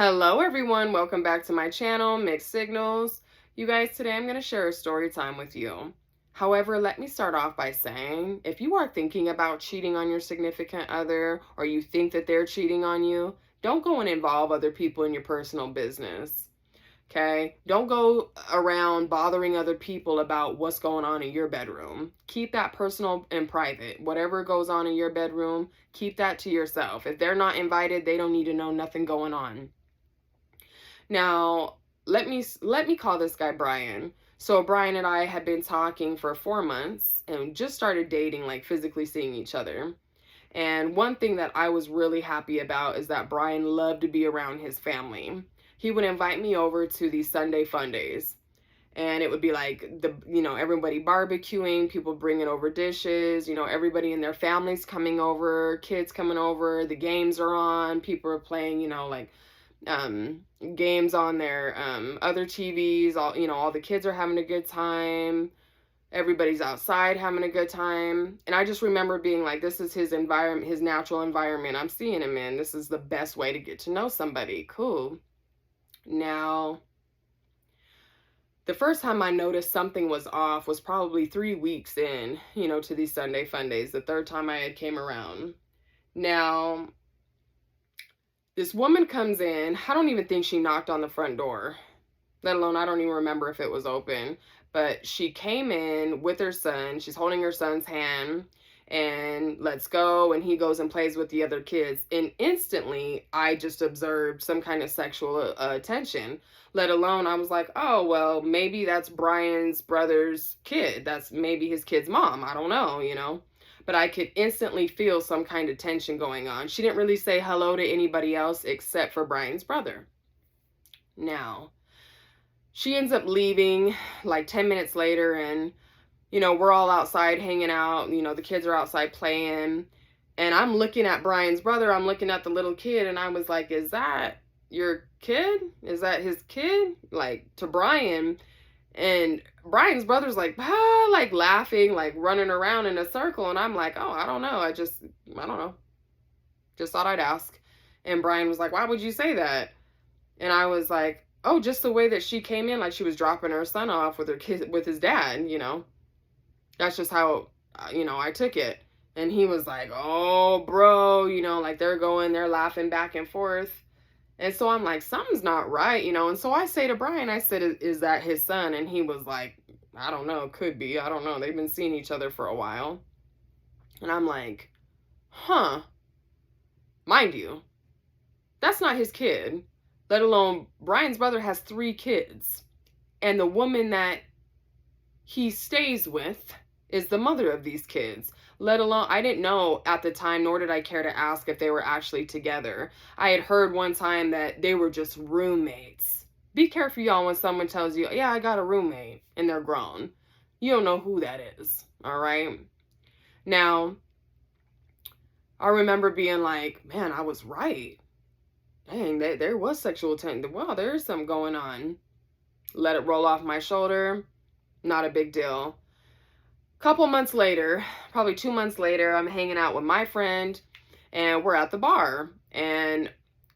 Hello everyone, welcome back to my channel, Mixed Signals. You guys, today I'm going to share a story time with you. However, let me start off by saying, if you are thinking about cheating on your significant other, or you think that they're cheating on you, don't go and involve other people in your personal business. Okay? Don't go around bothering other people about what's going on in your bedroom. Keep that personal and private. Whatever goes on in your bedroom, keep that to yourself. If they're not invited, they don't need to know nothing going on. Now, let me call this guy Brian. So Brian and I had been talking for 4 months and just started dating, like physically seeing each other. And one thing that I was really happy about is that Brian loved to be around his family. He would invite me over to these Sunday fun days. And it would be like everybody barbecuing, people bringing over dishes, everybody and their families coming over, kids coming over, the games are on, people are playing, like games on their other TVs. All the kids are having a good time. Everybody's outside having a good time. And I just remember being like, this is his environment, his natural environment I'm seeing him in. This is the best way to get to know somebody. Cool. Now, the first time I noticed something was off was probably 3 weeks in, to these Sunday fun days. The third time I had came around. Now, this woman comes in. I don't even think she knocked on the front door, let alone I don't even remember if it was open. But she came in with her son. She's holding her son's hand and let's go. And he goes and plays with the other kids. And instantly, I just observed some kind of sexual attention. Let alone, I was like, oh, well, maybe that's Brian's brother's kid. That's maybe his kid's mom. I don't know. But I could instantly feel some kind of tension going on. She didn't really say hello to anybody else except for Brian's brother. Now, she ends up leaving like 10 minutes later, and, we're all outside hanging out. The kids are outside playing. And I'm looking at Brian's brother. I'm looking at the little kid, and I was like, is that your kid? Is that his kid? Like, to Brian. And Brian's brother's like, like laughing, like running around in a circle. And I'm like, oh, I don't know. I don't know. Just thought I'd ask. And Brian was like, why would you say that? And I was like, oh, just the way that she came in, like she was dropping her son off with her kid, with his dad, That's just how, I took it. And he was like, oh, bro, like they're laughing back and forth. And so I'm like, something's not right, And so I say to Brian, I said, is that his son? And he was like, I don't know, could be. I don't know. They've been seeing each other for a while. And I'm like, huh. Mind you, that's not his kid. Let alone Brian's brother has 3 kids. And the woman that he stays with is the mother of these kids. Let alone, I didn't know at the time, nor did I care to ask if they were actually together. I had heard one time that they were just roommates. Be careful, y'all, when someone tells you, yeah, I got a roommate, and they're grown. You don't know who that is, all right? Now, I remember being like, man, I was right. Dang, there was sexual tension. Wow, there's something going on. Let it roll off my shoulder. Not a big deal. Couple months later, probably 2 months later, I'm hanging out with my friend and we're at the bar. And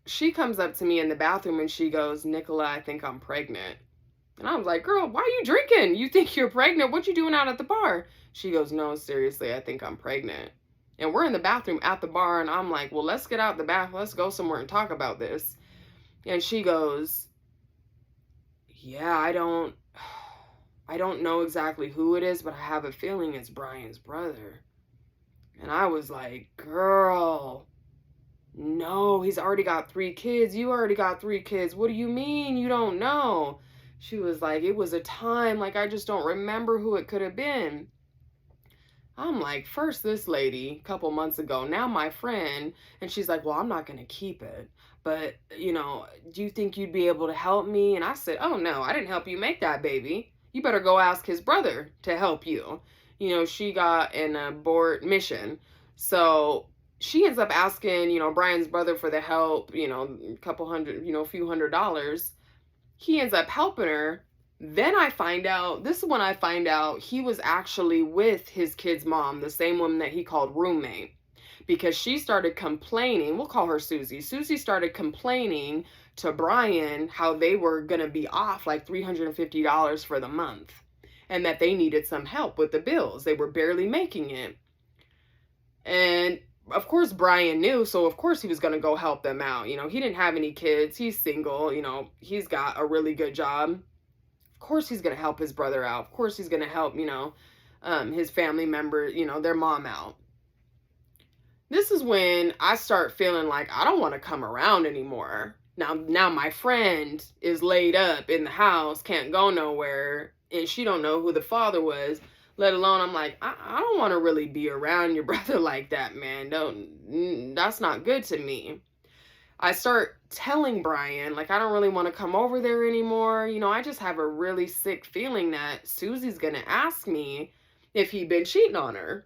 she comes up to me in the bathroom and she goes, Nicola, I think I'm pregnant. And I was like, girl, why are you drinking? You think you're pregnant? What you doing out at the bar? She goes, no, seriously, I think I'm pregnant. And we're in the bathroom at the bar, and I'm like, well, let's get out the bath. Let's go somewhere and talk about this. And she goes, yeah, I don't know exactly who it is, but I have a feeling it's Brian's brother. And I was like, girl, no, he's already got 3 kids. You already got 3 kids. What do you mean you don't know? She was like, it was a time, like I just don't remember who it could have been. I'm like, first this lady a couple months ago, now my friend. And she's like, well, I'm not going to keep it. But, do you think you'd be able to help me? And I said, oh, no, I didn't help you make that baby. You better go ask his brother to help you. She got an abort mission. So she ends up asking, Brian's brother for the help, a couple hundred, a few $100s. He ends up helping her. Then I find out, this is when I find out he was actually with his kid's mom, the same woman that he called roommate, because she started complaining. We'll call her Susie. Susie started complaining to Brian how they were going to be off like $350 for the month and that they needed some help with the bills. They were barely making it. And of course, Brian knew, so of course he was going to go help them out. You know, he didn't have any kids. He's single. You know, he's got a really good job. Of course he's going to help his brother out. Of course he's going to help, you know, his family member, you know, their mom out. This is when I start feeling like I don't want to come around anymore. Now my friend is laid up in the house, can't go nowhere, and she don't know who the father was. Let alone, I'm like, I don't want to really be around your brother like that, man. That's not good to me. I start telling Brian, like, I don't really want to come over there anymore. You know, I just have a really sick feeling that Susie's going to ask me if he'd been cheating on her.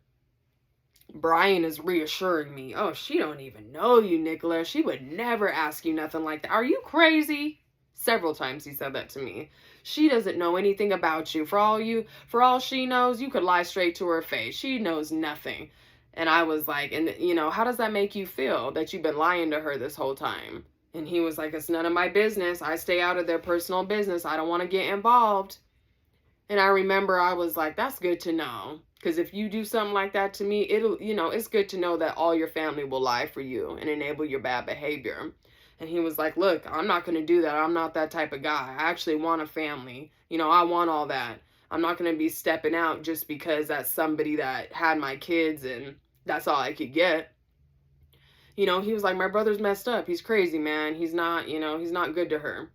Brian is reassuring me, oh, she don't even know you, Nicola. She would never ask you nothing like that. Are you crazy? Several times he said that to me. She doesn't know anything about you. For all she knows, you could lie straight to her face. She knows nothing. And I was like, and you know, how does that make you feel that you've been lying to her this whole time? And he was like, it's none of my business. I stay out of their personal business. I don't want to get involved. And I remember I was like, that's good to know. Because if you do something like that to me, it'll, you know, it's good to know that all your family will lie for you and enable your bad behavior. And he was like, look, I'm not going to do that. I'm not that type of guy. I actually want a family. You know, I want all that. I'm not going to be stepping out just because that's somebody that had my kids and that's all I could get. You know, he was like, my brother's messed up. He's crazy, man. He's not, you know, he's not good to her.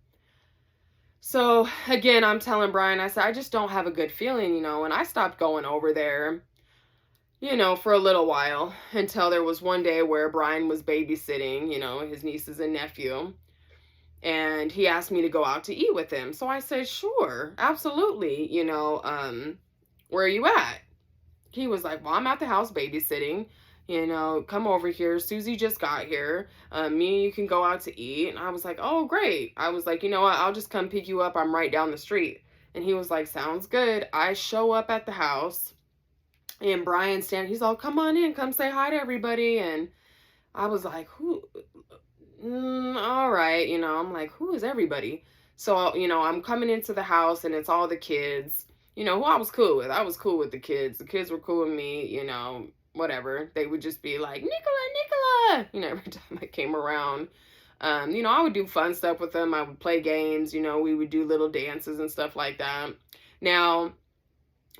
So again, I'm telling Brian, I said, I just don't have a good feeling, you know, and I stopped going over there, you know, for a little while until there was one day where Brian was babysitting, you know, his nieces and nephew, and he asked me to go out to eat with him. So I said, sure, absolutely, you know, where are you at? He was like, well, I'm at the house babysitting. You know, come over here. Susie just got here. Me and you can go out to eat. And I was like, oh, great. I was like, you know what? I'll just come pick you up. I'm right down the street. And he was like, sounds good. I show up at the house. And Brian's standing. He's all, come on in. Come say hi to everybody. And I was like, who? All right. You know, I'm like, who is everybody? So, you know, I'm coming into the house and it's all the kids, you know, who I was cool with. I was cool with the kids. The kids were cool with me, you know, whatever. They would just be like, Nicola, you know, every time I came around. You know, I would do fun stuff with them. I would play games, you know, we would do little dances and stuff like that. Now,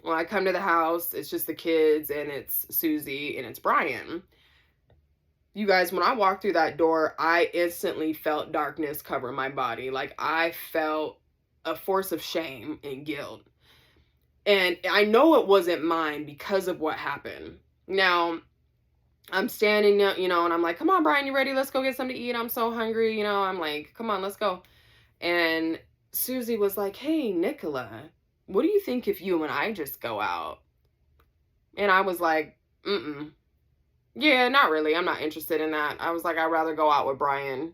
when I come to the house, it's just the kids and it's Susie and it's Brian. You guys, when I walked through that door, I instantly felt darkness cover my body. Like I felt a force of shame and guilt. And I know it wasn't mine because of what happened. Now, I'm standing, you know, and I'm like, come on, Brian, you ready? Let's go get something to eat. I'm so hungry. You know, I'm like, come on, let's go. And Susie was like, hey, Nicola, what do you think if you and I just go out? And I was like, yeah, not really. I'm not interested in that. I was like, I'd rather go out with Brian.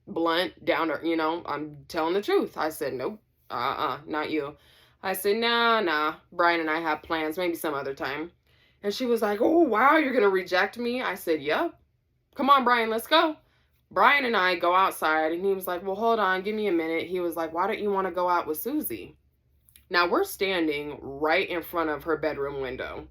Blunt, down to, you know, I'm telling the truth. I said, nope, not you. I said, nah, Brian and I have plans, maybe some other time. And she was like, oh, wow, you're going to reject me? I said, yep. Come on, Brian, let's go. Brian and I go outside, and he was like, well, hold on, give me a minute. He was like, why don't you want to go out with Susie? Now, we're standing right in front of her bedroom window.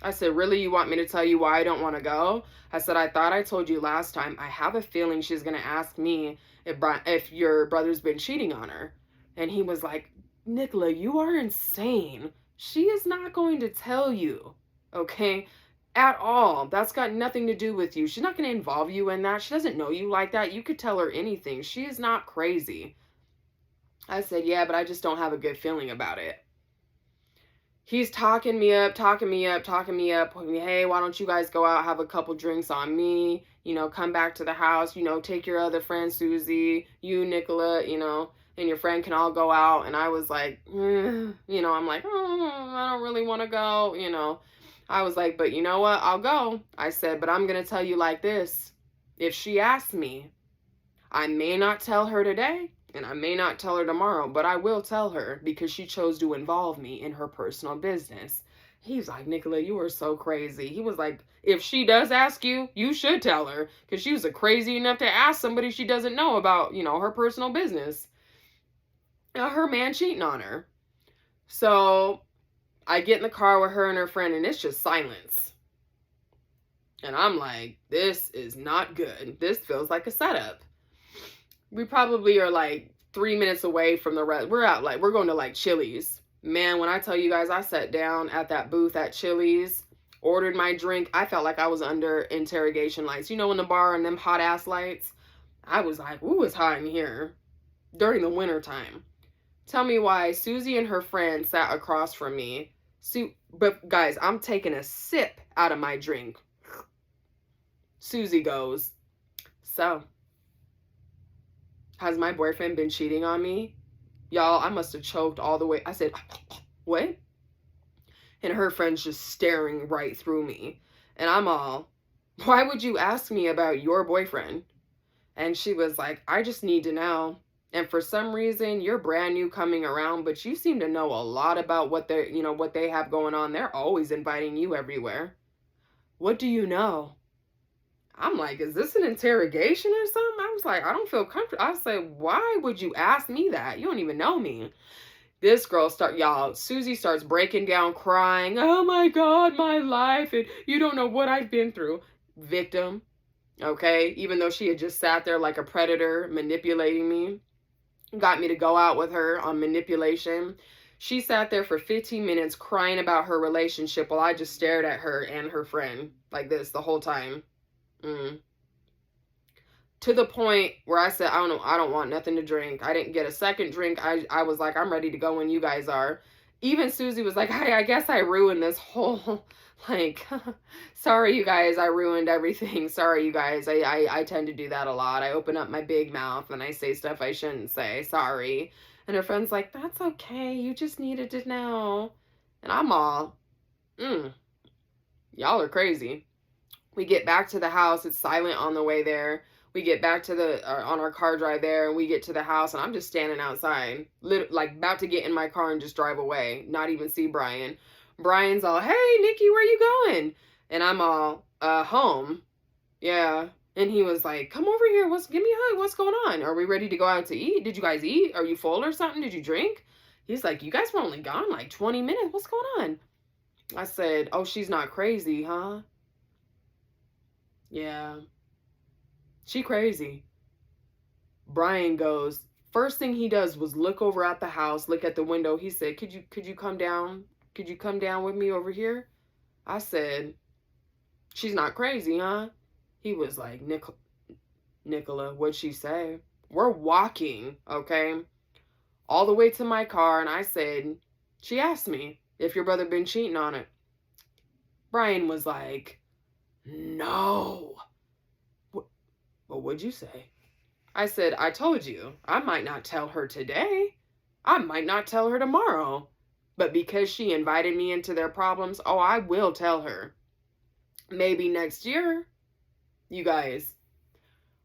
I said, really, you want me to tell you why I don't want to go? I said, I thought I told you last time. I have a feeling she's going to ask me if your brother's been cheating on her. And he was like, Nicola, you are insane. She is not going to tell you. Okay, at all. That's got nothing to do with you. She's not going to involve you in that. She doesn't know you like that. You could tell her anything. She is not crazy. I said, yeah, but I just don't have a good feeling about it. He's talking me up. Hey, why don't you guys go out, have a couple drinks on me, you know, come back to the house, you know, take your other friend, Susie, you, Nicola, you know, and your friend can all go out. And I was like, you know, I'm like, I don't really want to go, you know. I was like, but you know what? I'll go. I said, but I'm going to tell you like this. If she asks me, I may not tell her today and I may not tell her tomorrow, but I will tell her because she chose to involve me in her personal business. He's like, Nicola, you are so crazy. He was like, if she does ask you, you should tell her, because she was crazy enough to ask somebody she doesn't know about, her personal business. Her man cheating on her. So I get in the car with her and her friend, and it's just silence. And I'm like, this is not good. This feels like a setup. We probably are like 3 minutes away from the rest. We're going to like Chili's. Man, when I tell you guys, I sat down at that booth at Chili's, ordered my drink. I felt like I was under interrogation lights. In the bar and them hot ass lights. I was like, ooh, it's hot in here during the winter time. Tell me why Susie and her friend sat across from me. But guys, I'm taking a sip out of my drink. Susie goes, so, has my boyfriend been cheating on me? Y'all, I must have choked all the way. I said, what? And her friend's just staring right through me. And I'm all, why would you ask me about your boyfriend? And she was like, I just need to know. And for some reason, you're brand new coming around, but you seem to know a lot about what they have going on. They're always inviting you everywhere. What do you know? I'm like, is this an interrogation or something? I was like, I don't feel comfortable. I said, why would you ask me that? You don't even know me. This girl Susie starts breaking down crying. Oh my God, my life. And you don't know what I've been through. Victim. Okay. Even though she had just sat there like a predator manipulating me. Got me to go out with her on manipulation. She sat there for 15 minutes crying about her relationship while I just stared at her and her friend like this the whole time. To the point where I said, I don't want nothing to drink. I didn't get a second drink. I was like, I'm ready to go when you guys are. Even Susie was like, I guess I ruined this whole, sorry you guys, I ruined everything. Sorry you guys, I tend to do that a lot. I open up my big mouth and I say stuff I shouldn't say. Sorry. And her friend's like, that's okay. You just needed to know. And I'm all, y'all are crazy. We get back to the house. It's silent on the way there. We get back to on our car drive there, and we get to the house, and I'm just standing outside, about to get in my car and just drive away, not even see Brian. Brian's all, hey, Nikki, where you going? And I'm all, home. Yeah. And he was like, come over here. Give me a hug. What's going on? Are we ready to go out to eat? Did you guys eat? Are you full or something? Did you drink? He's like, you guys were only gone like 20 minutes. What's going on? I said, oh, she's not crazy, huh? Yeah. She crazy. Brian goes, first thing he does was look over at the house, look at the window. He said, could you come down? Could you come down with me over here? I said, she's not crazy, huh? He was like, Nicola, what'd she say? We're walking, okay? All the way to my car, and I said, she asked me if your brother been cheating on it. Brian was like, no. Well, what'd you say? I said, I told you, I might not tell her today. I might not tell her tomorrow. But because she invited me into their problems, oh, I will tell her. Maybe next year. You guys,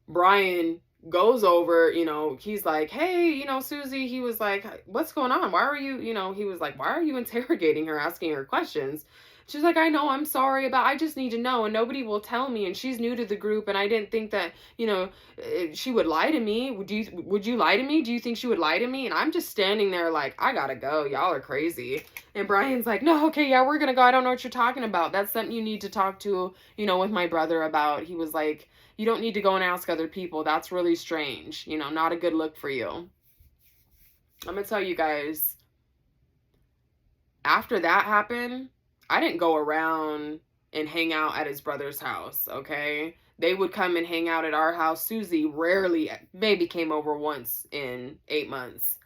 Brian goes over, he's like, hey, Susie, he was like, what's going on? Why are you, he was like, why are you interrogating her, asking her questions? She's like, I know, I'm sorry I just need to know, and nobody will tell me, and she's new to the group, and I didn't think that, she would lie to me. Would you lie to me? Do you think she would lie to me? And I'm just standing there like, I gotta go. Y'all are crazy. And Brian's like, no, okay, yeah, we're gonna go. I don't know what you're talking about. That's something you need to talk to, with my brother about. He was like, you don't need to go and ask other people. That's really strange. Not a good look for you. I'm gonna tell you guys, after that happened, I didn't go around and hang out at his brother's house, okay? They would come and hang out at our house. Susie rarely, maybe came over once in 8 months.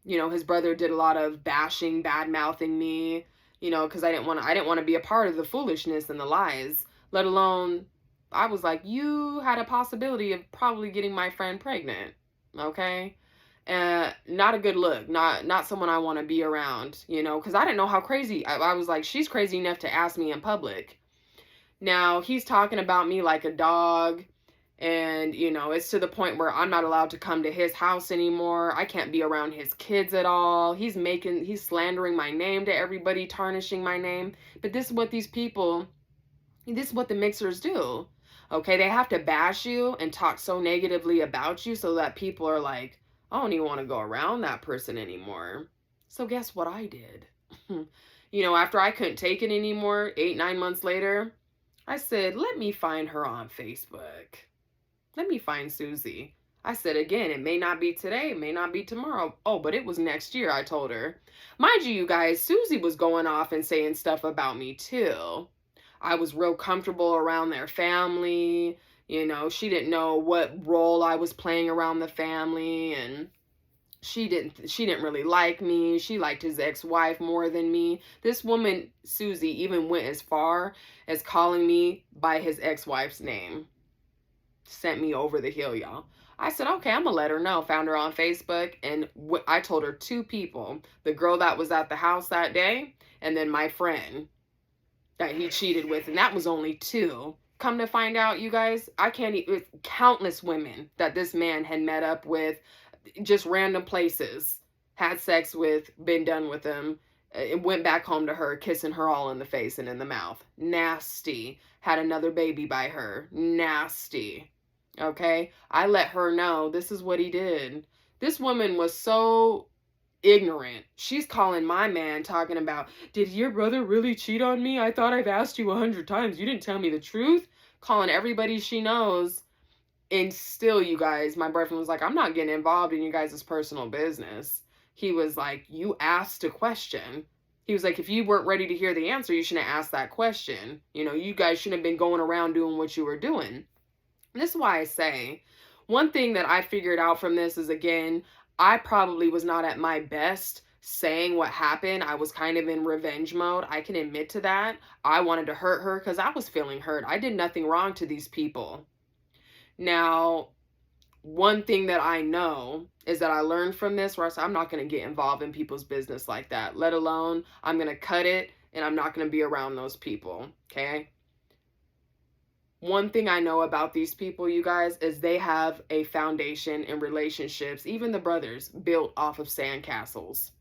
His brother did a lot of bashing, bad-mouthing me, because I didn't want to be a part of the foolishness and the lies, let alone, I was like, you had a possibility of probably getting my friend pregnant, okay? Not a good look, not someone I want to be around, because I didn't know how crazy, I was like, she's crazy enough to ask me in public. Now, he's talking about me like a dog. And, you know, it's to the point where I'm not allowed to come to his house anymore. I can't be around his kids at all. He's slandering my name to everybody, tarnishing my name. But this is what the mixers do. Okay, they have to bash you and talk so negatively about you so that people are like, I don't even want to go around that person anymore. So guess what I did? You know, after I couldn't take it anymore, 8, 9 months later, I said, let me find her on Facebook. Let me find Susie. I said again, it may not be today, it may not be tomorrow. Oh, but it was next year, I told her. Mind you, you guys, Susie was going off and saying stuff about me too. I was real comfortable around their family. You know, she didn't know what role I was playing around the family, and she didn't really like me. She liked his ex-wife more than me. This woman, Susie, even went as far as calling me by his ex-wife's name. Sent me over the hill, y'all. I said, okay, I'm gonna let her know. Found her on Facebook, and I told her 2 people. The girl that was at the house that day, and then my friend that he cheated with, and that was only 2. Come to find out, you guys, I can't even, countless women that this man had met up with, just random places, had sex with, been done with them, and went back home to her, kissing her all in the face and in the mouth. Nasty. Had another baby by her. Nasty. Okay, I let her know this is what he did. This woman was so ignorant. She's calling my man talking about, did your brother really cheat on me? I thought I've asked you 100 times. You didn't tell me the truth. Calling everybody she knows. And still, you guys, my boyfriend was like, I'm not getting involved in you guys' personal business. He was like, you asked a question. He was like, if you weren't ready to hear the answer, you shouldn't have asked that question. You know, you guys shouldn't have been going around doing what you were doing. This is why I say, one thing that I figured out from this is, again, I probably was not at my best saying what happened. I was kind of in revenge mode. I can admit to that. I wanted to hurt her because I was feeling hurt. I did nothing wrong to these people. Now, one thing that I know is that I learned from this, where I said, I'm not going to get involved in people's business like that, let alone I'm going to cut it and I'm not going to be around those people. Okay. One thing I know about these people, you guys, is they have a foundation in relationships, even the brothers, built off of sandcastles,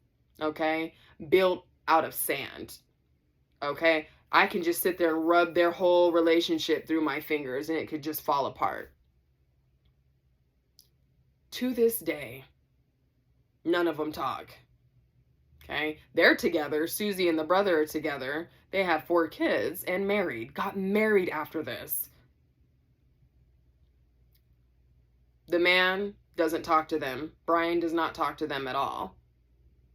okay? Built out of sand, okay? I can just sit there and rub their whole relationship through my fingers and it could just fall apart. To this day, none of them talk, okay? They're together. Susie and the brother are together. They have 4 kids and married, got married after this. The man doesn't talk to them. Brian does not talk to them at all.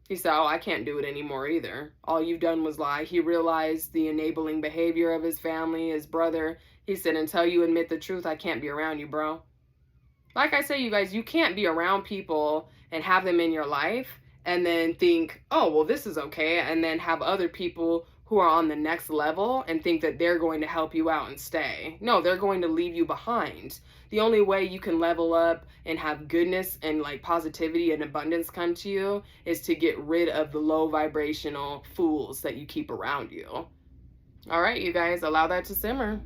He said, oh, I can't do it anymore either. All you've done was lie. He realized the enabling behavior of his family, his brother. He said, until you admit the truth, I can't be around you, bro. Like I say, you guys, you can't be around people and have them in your life and then think, oh, well, this is okay. And then have other people who are on the next level and think that they're going to help you out and stay. No, they're going to leave you behind. The only way you can level up and have goodness and like positivity and abundance come to you is to get rid of the low vibrational fools that you keep around you. All right, you guys, allow that to simmer.